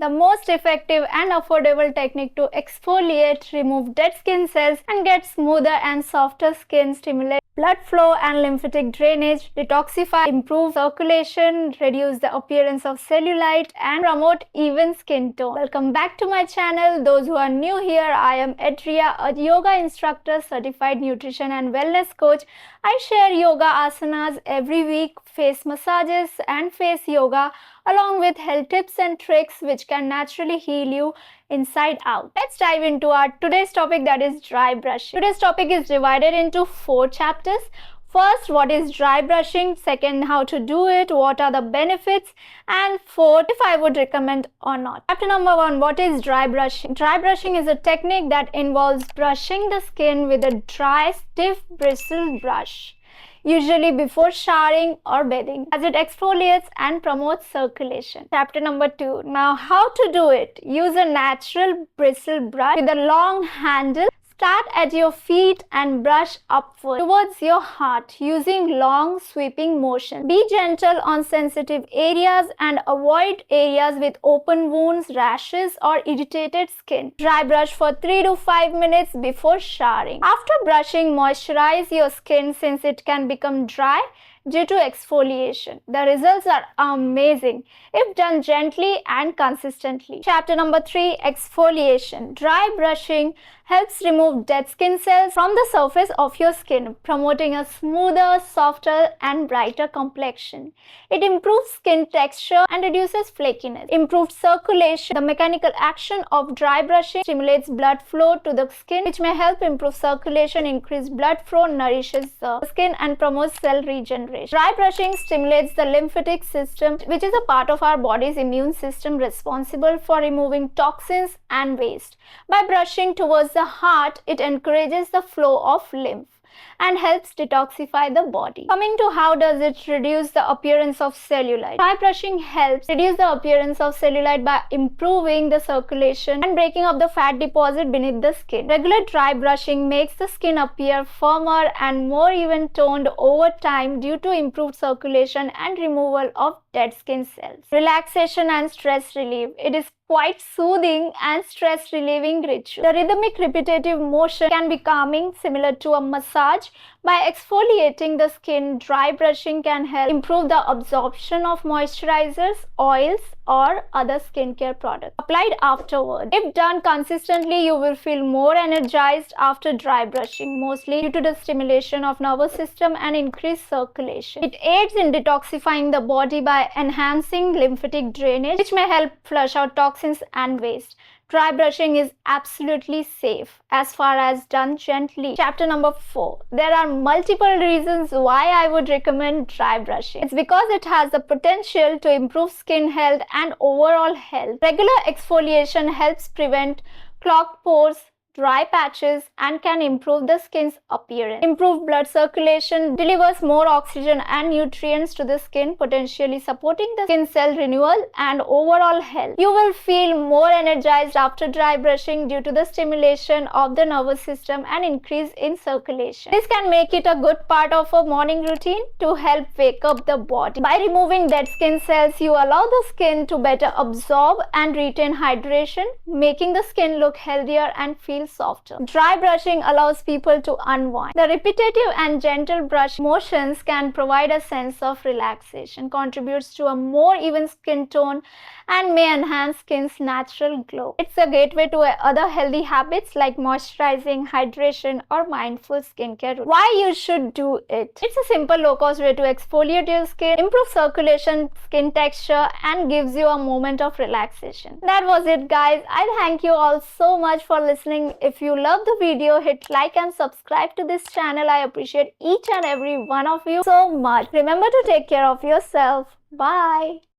the most effective and affordable technique to exfoliate, remove dead skin cells, and get smoother and softer skin, stimulate blood flow and lymphatic drainage, detoxify, improve circulation, reduce the appearance of cellulite, and promote even skin tone. Welcome back to my channel. Those who are new here, I am Adria, a yoga instructor, certified nutrition and wellness coach. I share yoga asanas every week, face massages and face yoga, along with health tips and tricks which can naturally heal you inside out. Let's dive into our today's topic, that is dry brushing. Today's topic is divided into 4 chapters. First, what is dry brushing? Second, how to do it, what are the benefits, and fourth, if I would recommend or not. Chapter number 1, what is dry brushing? Dry brushing is a technique that involves brushing the skin with a dry, stiff bristle brush, usually before showering or bathing, as it exfoliates and promotes circulation. Chapter number 2. Now, how to do it? Use a natural bristle brush with a long handle. Start at your feet and brush upward towards your heart using long sweeping motion. Be gentle on sensitive areas and avoid areas with open wounds, rashes, or irritated skin. Dry brush for 3 to 5 minutes before showering. After brushing, moisturize your skin since it can become dry due to exfoliation. The results are amazing if done gently and consistently. Chapter number 3, exfoliation. Dry brushing helps remove dead skin cells from the surface of your skin, promoting a smoother, softer, and brighter complexion. It improves skin texture and reduces flakiness. Improved circulation. The mechanical action of dry brushing stimulates blood flow to the skin, which may help improve circulation, increase blood flow, nourishes the skin, and promotes cell regeneration. Dry brushing stimulates the lymphatic system, which is a part of our body's immune system responsible for removing toxins and waste. By brushing towards the heart, it encourages the flow of lymph and helps detoxify the body. Coming to how does it reduce the appearance of cellulite. Dry brushing helps reduce the appearance of cellulite by improving the circulation and breaking up the fat deposit beneath the skin. Regular dry brushing makes the skin appear firmer and more even toned over time due to improved circulation and removal of dead skin cells. Relaxation and stress relief. It is quite soothing and stress relieving ritual. The rhythmic repetitive motion can be calming, similar to a massage. By exfoliating the skin, dry brushing can help improve the absorption of moisturizers, oils, or other skincare products applied afterward. If done consistently, you will feel more energized after dry brushing, mostly due to the stimulation of nervous system and increased circulation. It aids in detoxifying the body by enhancing lymphatic drainage, which may help flush out toxins and waste. Dry brushing is absolutely safe as far as done gently. Chapter number 4. There are multiple reasons why I would recommend dry brushing. It's because it has the potential to improve skin health and overall health. Regular exfoliation helps prevent clogged pores, dry patches, and can improve the skin's appearance. Improved blood circulation delivers more oxygen and nutrients to the skin, potentially supporting the skin cell renewal and overall health. You will feel more energized after dry brushing due to the stimulation of the nervous system and increase in circulation. This can make it a good part of a morning routine to help wake up the body. By removing dead skin cells, you allow the skin to better absorb and retain hydration, making the skin look healthier and feel softer. Dry brushing allows people to unwind. The repetitive and gentle brush motions can provide a sense of relaxation, contributes to a more even skin tone, and may enhance skin's natural glow. It's a gateway to other healthy habits like moisturizing, hydration, or mindful skincare routine. Why you should do it? It's a simple, low-cost way to exfoliate your skin, improve circulation, skin texture, and gives you a moment of relaxation. That was it, guys. I thank you all so much for listening. If you love the video, hit like and subscribe to this channel. I appreciate each and every one of you so much. Remember to take care of yourself. Bye.